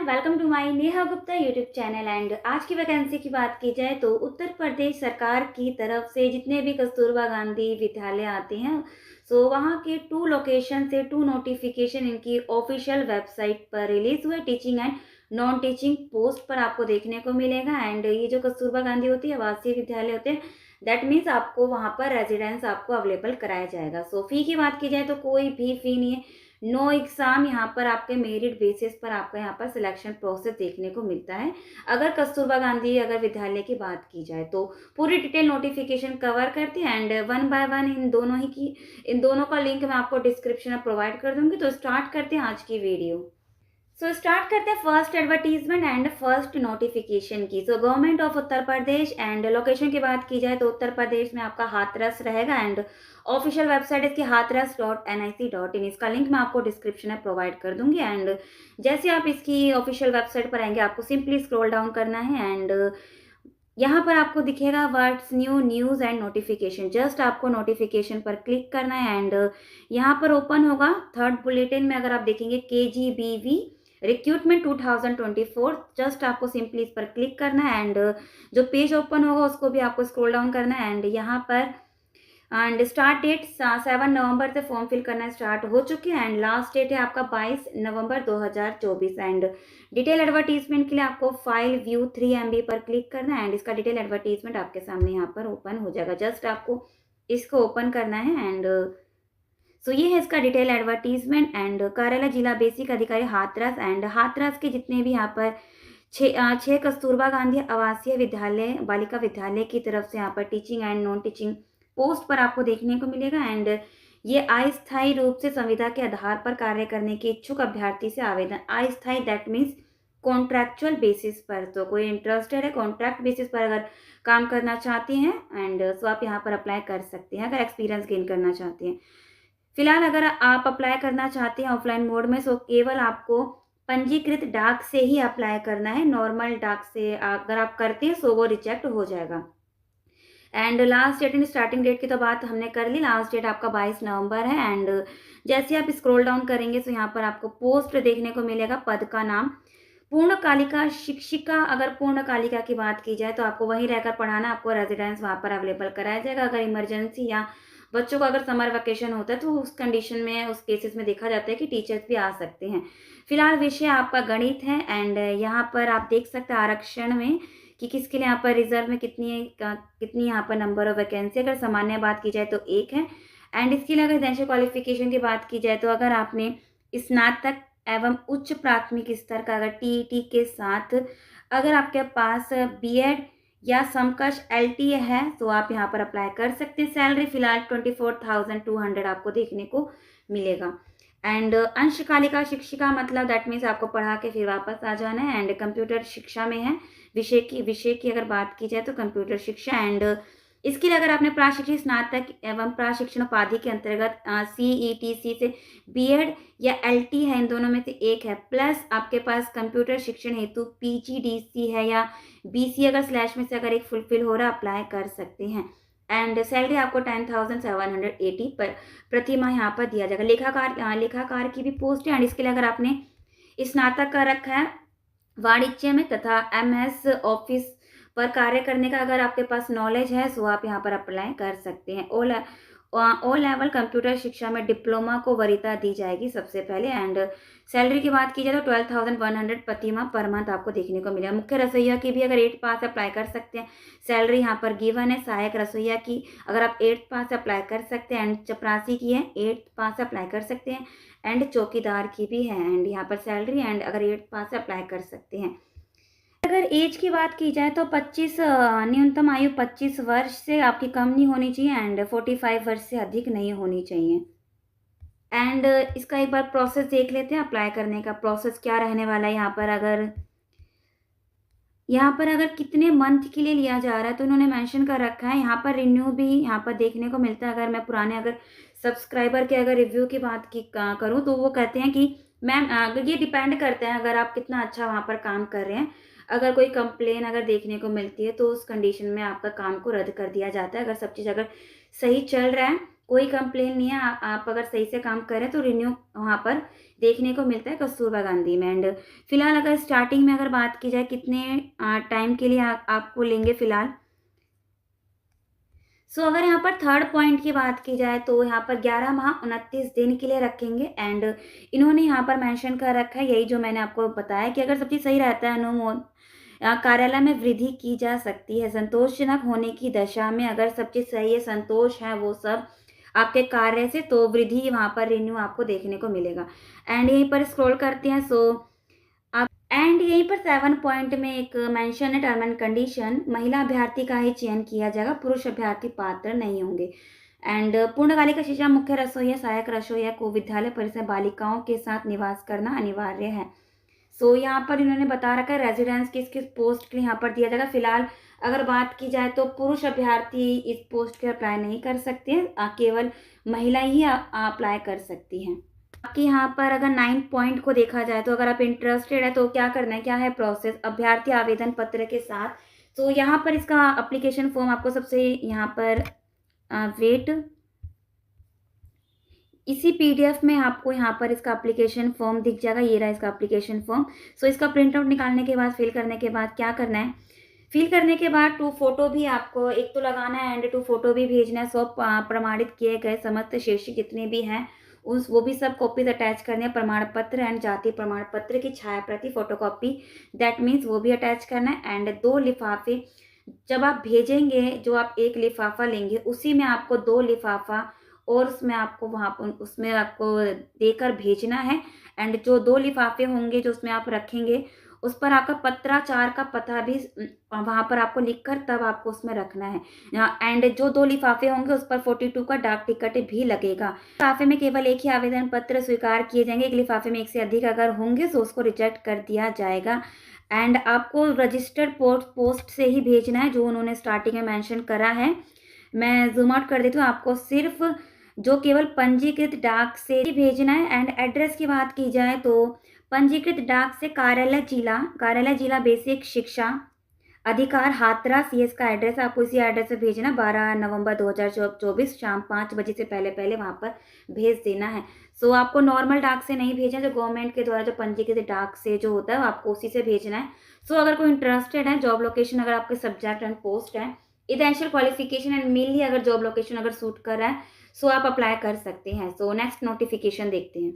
Ma'am, welcome to my Neha Gupta YouTube channel. And आज की vacancy की बात की जाए तो उत्तर प्रदेश सरकार की तरफ से जितने भी कस्तूरबा गांधी विद्यालय आते हैं, सो वहाँ के 2 लोकेशन से 2 नोटिफिकेशन इनकी ऑफिशियल वेबसाइट पर रिलीज हुए। Teaching and non teaching post पर आपको देखने को मिलेगा। एंड ये जो कस्तूरबा गांधी होती है, आवासीय विद्यालय होते हैं, दैट मीन्स आपको वहाँ पर रेजिडेंस आपको अवेलेबल कराया जाएगा। सो फी की बात की जाए तो कोई भी फी नहीं है, नो एग्ज़ाम। यहाँ पर आपके मेरिट बेसिस पर आपका यहाँ पर सिलेक्शन प्रोसेस देखने को मिलता है। अगर कस्तूरबा गांधी अगर विद्यालय की बात की जाए तो पूरी डिटेल नोटिफिकेशन कवर करते हैं। And one by one in दोनों का लिंक मैं आपको डिस्क्रिप्शन में प्रोवाइड कर दूंगी। तो स्टार्ट करते हैं आज की वीडियो। स्टार्ट करते हैं first advertisement and first notification की। Government of Uttar Pradesh. And location की बात की जाए तो उत्तर प्रदेश में आपका हाथरस रहेगा। एंड ऑफिशियल वेबसाइट इसकी hathras.nic.in। इसका लिंक मैं आपको डिस्क्रिप्शन में प्रोवाइड कर दूंगी। एंड जैसे आप इसकी ऑफिशियल वेबसाइट पर आएंगे, आपको सिंपली स्क्रॉल डाउन करना है। एंड यहाँ पर आपको दिखेगा words new news and notification. Just आपको नोटिफिकेशन पर क्लिक करना है। एंड यहाँ पर ओपन होगा थर्ड बुलेटिन में, अगर आप देखेंगे KGBV रिक्रूटमेंट 2024। जस्ट आपको सिंपली इस पर क्लिक करना है। एंड जो पेज ओपन होगा उसको भी आपको स्क्रॉल डाउन करना है। एंड यहाँ पर स्टार्ट डेट 7 नवंबर से फॉर्म फिल करना स्टार्ट हो चुके हैं। एंड लास्ट डेट है आपका 22 नवंबर 2024। एंड डिटेल एडवर्टीजमेंट के लिए आपको फाइल व्यू 3 MB पर क्लिक करना है। एंड इसका डिटेल एडवर्टीजमेंट आपके सामने यहाँ पर ओपन हो जाएगा। जस्ट आपको इसको ओपन करना है। एंड ये है इसका डिटेल एडवर्टीजमेंट। एंड कार्यालय जिला बेसिक अधिकारी हाथरस। एंड हाथरस के जितने भी यहाँ पर छः कस्तूरबा गांधी आवासीय विद्यालय बालिका विद्यालय की तरफ से यहाँ पर teaching and non teaching post पर आपको देखने को मिलेगा। एंड ये अस्थायी रूप से संविदा के आधार पर कार्य करने के इच्छुक अभ्यर्थी से आवेदन। अस्थायी दैट मीन्स कॉन्ट्रैक्चुअल बेसिस पर। तो कोई इंटरेस्टेड है कॉन्ट्रैक्ट बेसिस पर अगर काम करना चाहते हैं, एंड आप यहाँ पर अप्लाई कर सकते हैं अगर एक्सपीरियंस गेन करना चाहते हैं। फिलहाल अगर आप अप्लाई करना चाहते हैं ऑफलाइन मोड में, केवल आपको पंजीकृत डाक से ही अप्लाई करना है। नॉर्मल डाक से अगर आप करते हैं वो रिजेक्ट हो जाएगा। And last date and starting date की तो बात हमने कर ली। लास्ट डेट आपका 22 नवंबर है। एंड जैसे आप स्क्रॉल डाउन करेंगे तो यहाँ पर आपको पोस्ट देखने को मिलेगा। पद का नाम पूर्णकालिका शिक्षिका। अगर पूर्णकालिका की बात की जाए तो आपको वहीं रहकर पढ़ाना, आपको रेजिडेंस वहाँ पर अवेलेबल कराया जाएगा। अगर इमरजेंसी या बच्चों को अगर समर वेकेशन होता है तो उस कंडीशन में, उस केसेस में देखा जाता है कि टीचर्स भी आ सकते हैं। फिलहाल विषय आपका गणित है। एंड यहाँ पर आप देख सकते हैं आरक्षण में कि किसके लिए यहाँ पर रिजर्व में कितनी यहाँ पर नंबर ऑफ वैकेंसी। अगर सामान्य बात की जाए तो 1 है। एंड इसके लिए अगर रेजिडेंशियल क्वालिफिकेशन की बात की जाए तो अगर आपने स्नातक एवं उच्च प्राथमिक स्तर का अगर TET के साथ अगर आपके पास BEd या समकक्ष LTA है तो आप यहाँ पर अप्लाई कर सकते हैं। सैलरी फिलहाल 24,200 आपको देखने को मिलेगा। एंड अंशकालिका शिक्षिका मतलब दैट मीन्स आपको पढ़ा के फिर वापस आ जाना है। एंड कंप्यूटर शिक्षा में है। विषय की अगर बात की जाए तो कंप्यूटर शिक्षा। एंड इसके लिए अगर आपने प्राशिक्षित स्नातक एवं प्राशिक्षण उपाधि के अंतर्गत CETC से BEd या LT है, इन दोनों में से एक है, प्लस आपके पास कंप्यूटर शिक्षण हेतु PGDC है या BC अगर स्लैश में से अगर एक फुलफिल हो रहा, अप्लाई कर सकते हैं। एंड सैलरी आपको 10,780 पर प्रति माह यहाँ पर दिया जाएगा। लेखाकार की भी पोस्ट है। एंड इसके लिए अगर आपने स्नातक कर रखा है वाणिज्य में तथा MS ऑफिस पर कार्य करने का अगर आपके पास नॉलेज है तो आप यहाँ पर अप्लाई कर सकते हैं। ओ लेवल कंप्यूटर शिक्षा में डिप्लोमा को वरीयता दी जाएगी सबसे पहले। एंड सैलरी की बात की जाए तो 12,100 प्रति माह पर मंथ आपको देखने को मिलेगा। मुख्य रसोइया की भी अगर 8th पास अप्लाई कर सकते हैं, सैलरी यहाँ पर गिवन है। सहायक रसोइया की अगर आप 8th पास अप्लाई कर सकते हैं। एंड चपरासी की है 8th पास अप्लाई कर सकते हैं। एंड चौकीदार की भी है। एंड यहाँ पर सैलरी एंड अगर 8th पास अप्लाई कर सकते हैं। अगर एज की बात की जाए तो 25 न्यूनतम आयु 25 वर्ष से आपकी कम नहीं होनी चाहिए। एंड 45 वर्ष से अधिक नहीं होनी चाहिए। एंड इसका एक बार प्रोसेस देख लेते हैं। अप्लाई करने का प्रोसेस क्या रहने वाला है। यहाँ पर अगर कितने मंथ के लिए लिया जा रहा है तो उन्होंने मेंशन कर रखा है। यहाँ पर रिन्यू भी यहाँ पर देखने को मिलता है। अगर मैं पुराने अगर सब्सक्राइबर के अगर रिव्यू की बात करूँ तो वो कहते हैं कि मैम ये डिपेंड करता है अगर आप कितना अच्छा वहाँ पर काम कर रहे हैं। अगर कोई कंप्लेन अगर देखने को मिलती है तो उस कंडीशन में आपका काम को रद्द कर दिया जाता है। अगर सब चीज़ अगर सही चल रहा है, कोई कंप्लेन नहीं है, आप अगर सही से काम करें तो रिन्यू वहाँ पर देखने को मिलता है कस्तूरबा गांधी में। एंड फिलहाल अगर स्टार्टिंग में अगर बात की जाए कितने टाइम के लिए आपको लेंगे फिलहाल, अगर यहाँ पर थर्ड पॉइंट की बात की जाए तो यहाँ पर 11 माह 29 दिन के लिए रखेंगे। एंड इन्होंने यहाँ पर मेंशन कर रखा है, यही जो मैंने आपको बताया कि अगर सब चीज़ सही रहता है अनुमोदन कार्यालय में वृद्धि की जा सकती है। संतोषजनक होने की दशा में अगर सब चीज़ सही है, संतोष है वो सब आपके कार्य से, तो वृद्धि वहाँ पर रिन्यू आपको देखने को मिलेगा। एंड यहीं पर स्क्रॉल करते हैं, एंड यहीं पर 7 पॉइंट में एक मेंशन है टर्म एंड कंडीशन, महिला अभ्यर्थी का ही चयन किया जाएगा, पुरुष अभ्यर्थी पात्र नहीं होंगे। एंड पूर्णकालिक शिक्षा मुख्य रसोईया, सहायक रसोईया को विद्यालय परिसर बालिकाओं के साथ निवास करना अनिवार्य है। यहाँ पर इन्होंने बता रखा है रेजिडेंस किस किस पोस्ट के लिए यहाँ पर दिया जाएगा। फिलहाल अगर बात की जाए तो पुरुष अभ्यर्थी इस पोस्ट के अप्लाई नहीं कर सकते हैं, केवल महिला ही अप्लाई कर सकती हैं। बाकी यहाँ पर अगर 9 पॉइंट को देखा जाए तो अगर आप इंटरेस्टेड है तो क्या करना है, क्या है प्रोसेस, अभ्यर्थी आवेदन पत्र के साथ। यहाँ पर इसका एप्लीकेशन फॉर्म आपको सबसे यहाँ पर वेट इसी पीडीएफ में आपको यहाँ पर इसका एप्लीकेशन फॉर्म दिख जाएगा। ये रहा इसका एप्लीकेशन फॉर्म। इसका प्रिंट आउट निकालने के बाद फिल करने के बाद क्या करना है, फिल करने के बाद 2 फोटो भी आपको एक तो लगाना है एंड 2 फोटो भी भेजना है। सब प्रमाणित किए गए समस्त शीर्षक जितने भी हैं वो भी सब कॉपीज अटैच करने हैं। प्रमाण पत्र एंड जाति प्रमाण पत्र की छाया प्रति फोटोकॉपी, दैट मीन्स वो भी अटैच करना है। एंड 2 लिफाफे जब आप भेजेंगे, जो आप 1 लिफाफा लेंगे उसी में आपको 2 लिफाफा और उसमें आपको उसमें आपको देकर भेजना है। एंड जो 2 लिफाफे होंगे जो उसमें आप रखेंगे उस पर आपका पत्राचार का पता भी वहाँ पर आपको लिखकर तब आपको उसमें रखना है। एंड जो 2 लिफाफे होंगे उस पर 42 का डाक टिकट भी लगेगा। लिफाफे में केवल एक ही आवेदन पत्र स्वीकार किए जाएंगे। एक लिफाफे में 1 से अधिक अगर होंगे तो उसको रिजेक्ट कर दिया जाएगा। एंड आपको रजिस्टर्ड पोस्ट से ही भेजना है, जो उन्होंने स्टार्टिंग में मेंशन करा है। मैं जूम आउट कर देती हूँ, आपको सिर्फ जो केवल पंजीकृत डाक से ही भेजना है। एंड एड्रेस की बात की जाए तो पंजीकृत डाक से कार्यालय जिला बेसिक शिक्षा अधिकार हाथरस, ये इसका एड्रेस है। आपको इसी एड्रेस पे भेजना। 12 नवंबर 2024 शाम 5 बजे से पहले वहाँ पर भेज देना है। आपको नॉर्मल डाक से नहीं भेजना, जो गवर्नमेंट के द्वारा जो पंजीकृत डाक से जो होता है आपको उसी से भेजना है। अगर कोई इंटरेस्टेड है, जॉब लोकेशन अगर आपके सब्जेक्ट एंड पोस्ट है, इसेंशियल क्वालिफिकेशन एंड मेनली अगर जॉब लोकेशन अगर सूट कर रहा है आप अप्लाई कर सकते हैं। नेक्स्ट नोटिफिकेशन देखते हैं।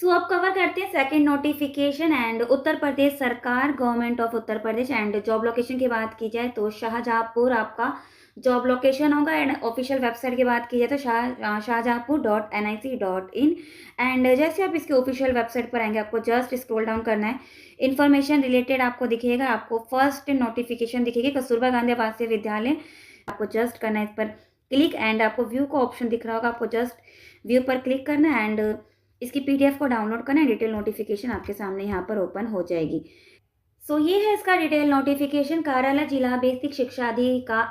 अब कवर करते हैं second notification and Uttar Pradesh सरकार, government of Uttar Pradesh. And job location की बात की जाए तो शाहजहाँपुर आपका जॉब लोकेशन होगा। एंड ऑफिशियल वेबसाइट की बात की जाए तो shahjahanpur.nic.in। एंड जैसे आप इसके ऑफिशियल वेबसाइट पर आएंगे आपको जस्ट स्क्रॉल डाउन करना है, इन्फॉर्मेशन रिलेटेड आपको दिखेगा। आपको फर्स्ट नोटिफिकेशन दिखेगी कस्तूरबा गांधी आवासीय विद्यालय, आपको जस्ट करना है इस पर क्लिक। एंड आपको व्यू का ऑप्शन दिख रहा होगा, आपको जस्ट व्यू पर क्लिक करना है एंड इसकी पीडीएफ को डाउनलोड करना है। डिटेल नोटिफिकेशन आपके सामने यहाँ पर ओपन हो जाएगी। ये है इसका डिटेल नोटिफिकेशन, कार्यालय जिला बेसिक शिक्षा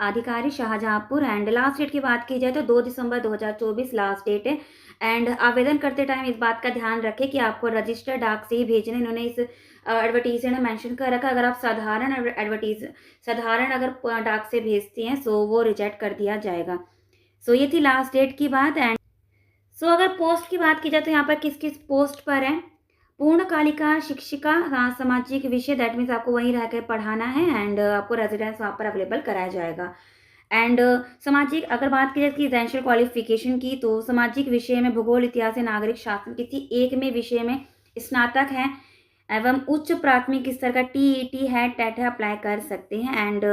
अधिकारी शाहजहाँपुर। एंड लास्ट डेट की बात की जाए तो 2 दिसंबर 2024 लास्ट डेट है। एंड आवेदन करते टाइम इस बात का ध्यान रखें कि आपको रजिस्टर्ड डाक से ही भेजना। इन्होंने इस एडवर्टीजमेंट में मेंशन कर रखा, अगर आप साधारण अगर डाक से भेजती हैं वो रिजेक्ट कर दिया जाएगा। ये थी लास्ट डेट की बात। एंड अगर पोस्ट की बात की जाए तो यहाँ पर किस किस पोस्ट पर है, पूर्णकालिका शिक्षिका सामाजिक विषय, दैट मीन्स आपको वहीं रह कर पढ़ाना है। एंड आपको रेजिडेंस वहाँ पर अवेलेबल कराया जाएगा। एंड सामाजिक अगर बात की जाए कि एसेंशियल क्वालिफिकेशन की, तो सामाजिक विषय में भूगोल, इतिहास, नागरिक शासन किसी एक में विषय में स्नातक है एवं उच्च प्राथमिक स्तर का टीईटी है, टेट है, अप्लाई कर सकते हैं। एंड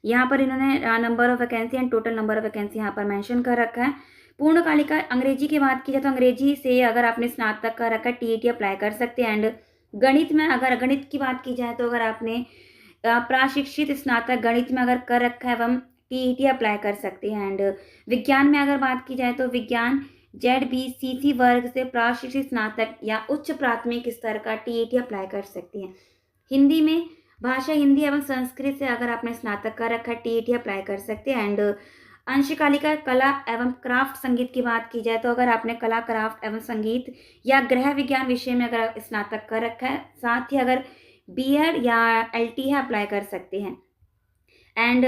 यहाँ पर इन्होंने number of vacancy and total number of vacancy यहाँ पर मेंशन कर रखा है। पूर्णकालिका अंग्रेजी की बात की जाए तो अंग्रेजी से अगर आपने स्नातक कर रखा है टीईटी अप्लाई कर सकते हैं। एंड गणित में अगर गणित की बात की जाए तो अगर आपने प्रशिक्षित स्नातक गणित में अगर कर रखा है एवं टीईटी अप्लाई कर सकते हैं। एंड विज्ञान में अगर बात की जाए तो विज्ञान ZBCC वर्ग से प्रशिक्षित स्नातक या उच्च प्राथमिक स्तर का टीईटी अप्लाई कर सकती हैं। हिंदी में भाषा हिंदी एवं संस्कृत से अगर आपने स्नातक कर रखा है टीईटी अप्लाई कर सकते हैं। एंड अंशकालिका कला एवं क्राफ्ट संगीत की बात की जाए तो अगर आपने कला क्राफ्ट एवं संगीत या गृह विज्ञान विषय में अगर स्नातक कर रखा है, साथ ही अगर बीएड या एलटी है अप्लाई कर सकते हैं। एंड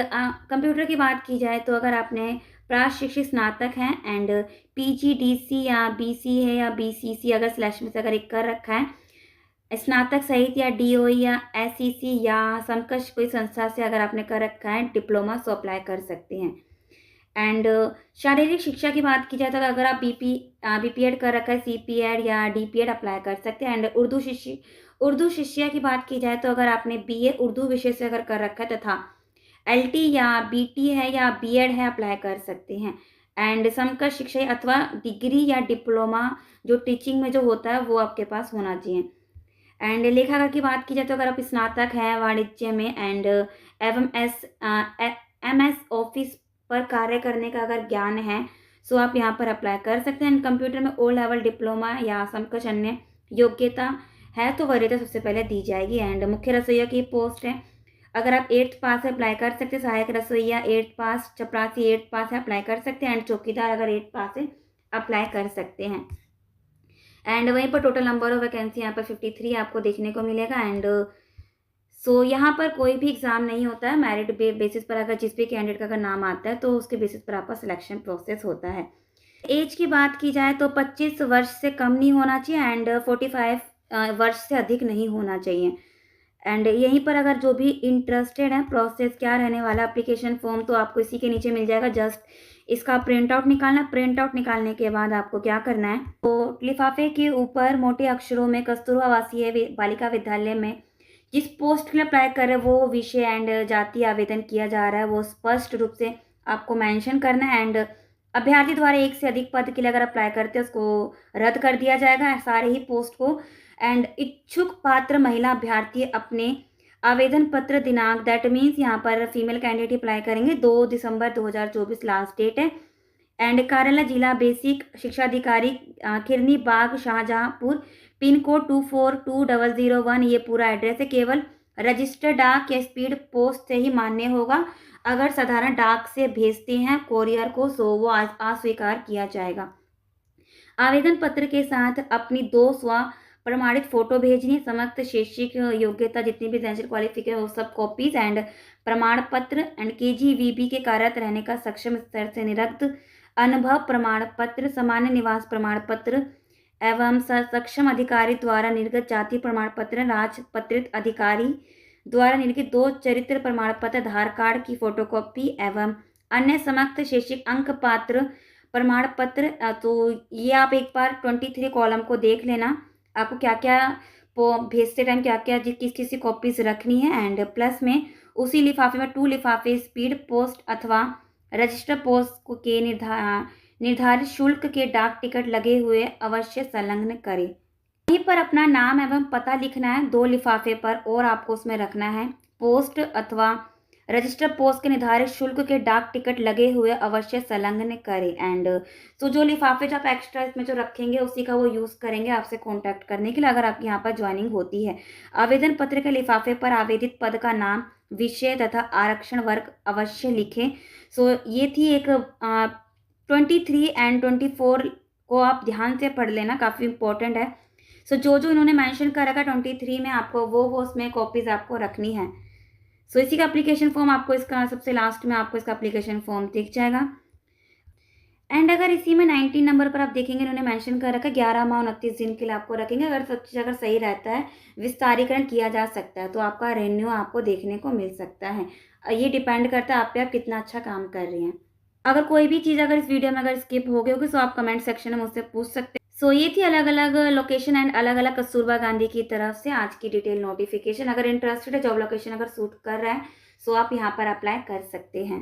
कंप्यूटर की बात की जाए तो अगर आपने प्राशिक्षित स्नातक हैं एंड पीजीडीसी या बीसी है या बीसीसी अगर स्लैश में से अगर एक कर रखा है, स्नातक सहित या डीओई या एसईसी या समकक्ष कोई संस्था से अगर आपने कर रखा है डिप्लोमा, सो अप्लाई कर सकते हैं। एंड शारीरिक शिक्षा की बात की जाए तो अगर आप बीपीएड कर रखा है, सीपीएड या डीपीएड अप्लाई कर सकते हैं। एंड उर्दू शिष्या की बात की जाए तो अगर आपने बीए उर्दू विषय से अगर कर रखा है तथा एलटी या बीटी है या बीएड है, अप्लाई कर सकते हैं। एंड समकक्ष शिक्षा अथवा डिग्री या डिप्लोमा जो टीचिंग में जो होता है वो आपके पास होना चाहिए। एंड लेखाकार की बात की जाए तो अगर आप स्नातक हैं वाणिज्य में एंड एवं एमएस ऑफिस पर कार्य करने का अगर ज्ञान है, सो आप यहाँ पर अप्लाई कर सकते हैं। एंड कंप्यूटर में ओ लेवल डिप्लोमा या समकक्ष अन्य योग्यता है तो वरीयता सबसे पहले दी जाएगी। एंड मुख्य रसोइया की पोस्ट है, अगर आप 8th पास है अप्लाई कर सकते हैं। सहायक रसोइया 8th पास, चपरासी 8th पास है अप्लाई कर सकते हैं। एंड चौकीदार अगर 8th पास है अप्लाई कर सकते हैं। एंड वहीं पर टोटल नंबर ऑफ वैकेंसी यहाँ पर 53 आपको देखने को मिलेगा। एंड सो यहाँ पर कोई भी एग्ज़ाम नहीं होता है, मेरिट बेसिस पर अगर जिस भी कैंडिडेट का अगर नाम आता है तो उसके बेसिस पर आपका सिलेक्शन प्रोसेस होता है। एज की बात की जाए तो 25 वर्ष से कम नहीं होना चाहिए एंड 45 वर्ष से अधिक नहीं होना चाहिए। एंड यहीं पर अगर जो भी इंटरेस्टेड है, प्रोसेस क्या रहने वाला, एप्लीकेशन फॉर्म तो आपको इसी के नीचे मिल जाएगा। जस्ट इसका प्रिंट आउट निकालना, प्रिंट आउट निकालने के बाद आपको क्या करना है, तो लिफाफे के ऊपर मोटे अक्षरों में कस्तूरबा आवासीय बालिका विद्यालय में जिस पोस्ट के लिए अप्लाई कर रहे हैं वो विषय एंड जाति आवेदन किया जा रहा है वो स्पष्ट रूप से आपको मेंशन करना है। एंड अभ्यर्थी द्वारा एक से अधिक पद के लिए अगर अप्लाई करते हैं उसको रद्द कर दिया जाएगा सारे ही पोस्ट को। एंड इच्छुक पात्र महिला अभ्यर्थी अपने आवेदन पत्र दिनांक, दैट मीन्स यहाँ पर फीमेल कैंडिडेट अप्लाई करेंगे 2 दिसंबर 2024 लास्ट डेट है। एंड कार्यालय जिला बेसिक शिक्षा अधिकारी खिरनी बाग शाहजहाँपुर, पिन कोड 242001, ये पूरा एड्रेस है। केवल रजिस्टर्ड डाक या स्पीड पोस्ट से ही मान्य होगा। अगर साधारण डाक से भेजते हैं कोरियर को सो वो अस्वीकार किया जाएगा। आवेदन पत्र के साथ अपनी 2 स्व प्रमाणित फोटो भेजनी, समस्त शैक्षिक योग्यता जितनी भी एसेंशियल क्वालिफिकेशन वो सब कॉपीज एंड प्रमाण पत्र एंड केजीवीबी के कार्यरत रहने का सक्षम स्तर से निरक्त अनुभव प्रमाण पत्र, सामान्य निवास प्रमाण पत्र एवं सक्षम अधिकारी द्वारा निर्गत जाति प्रमाण पत्र, राजपत्रित अधिकारी द्वारा निर्गत 2 चरित्र प्रमाण पत्र, आधार कार्ड की फोटोकॉपी एवं अन्य समस्त शैक्षिक अंक पात्र प्रमाण पत्र। तो ये आप एक बार 23 कॉलम को देख लेना, आपको क्या क्या भेजते टाइम क्या क्या किस किस की कॉपीज रखनी है। एंड प्लस में उसी लिफाफे में 2 लिफाफे स्पीड पोस्ट अथवा रजिस्टर पोस्ट के निर्धारित शुल्क के डाक टिकट लगे हुए अवश्य संलग्न करें। वहीं पर अपना नाम एवं पता लिखना है 2 लिफाफे पर और आपको उसमें रखना है पोस्ट अथवा रजिस्टर पोस्ट के निर्धारित शुल्क के डाक टिकट लगे हुए अवश्य संलग्न करें। एंड तो जो लिफाफे जो आप एक्स्ट्रा इसमें जो रखेंगे उसी का वो यूज़ करेंगे आपसे कांटेक्ट करने के लिए अगर आपके यहाँ पर ज्वाइनिंग होती है। आवेदन पत्र के लिफाफे पर आवेदित पद का नाम, विषय तथा आरक्षण वर्ग अवश्य लिखें। सो ये थी एक 23 एंड 24 को आप ध्यान से पढ़ लेना, काफ़ी इंपॉर्टेंट है। सो जो इन्होंने मेंशन कर रखा 23 में आपको वो उसमें कॉपीज़ आपको रखनी है। सो इसी का एप्लीकेशन फॉर्म आपको इसका सबसे लास्ट में आपको इसका एप्लीकेशन फॉर्म दिख जाएगा। एंड अगर इसी में 19 नंबर पर आप देखेंगे इन्होंने मेंशन कर रखा है 11 माह 29 दिन के लिए आपको रखेंगे। अगर सब चीज़ अगर सही रहता है विस्तारीकरण किया जा सकता है तो आपका रेन्यू आपको देखने को मिल सकता है। ये डिपेंड करता है आप पे आप कितना अच्छा काम कर रही हैं। अगर कोई भी चीज़ अगर इस वीडियो में अगर स्किप हो गई होगी तो आप कमेंट सेक्शन में मुझसे पूछ सकते हैं। सो ये थी अलग अलग लोकेशन एंड अलग अलग कस्तूरबा गांधी की तरफ से आज की डिटेल नोटिफिकेशन। अगर इंटरेस्टेड है, जॉब लोकेशन अगर सूट कर रहा है सो आप यहाँ पर अप्लाई कर सकते हैं।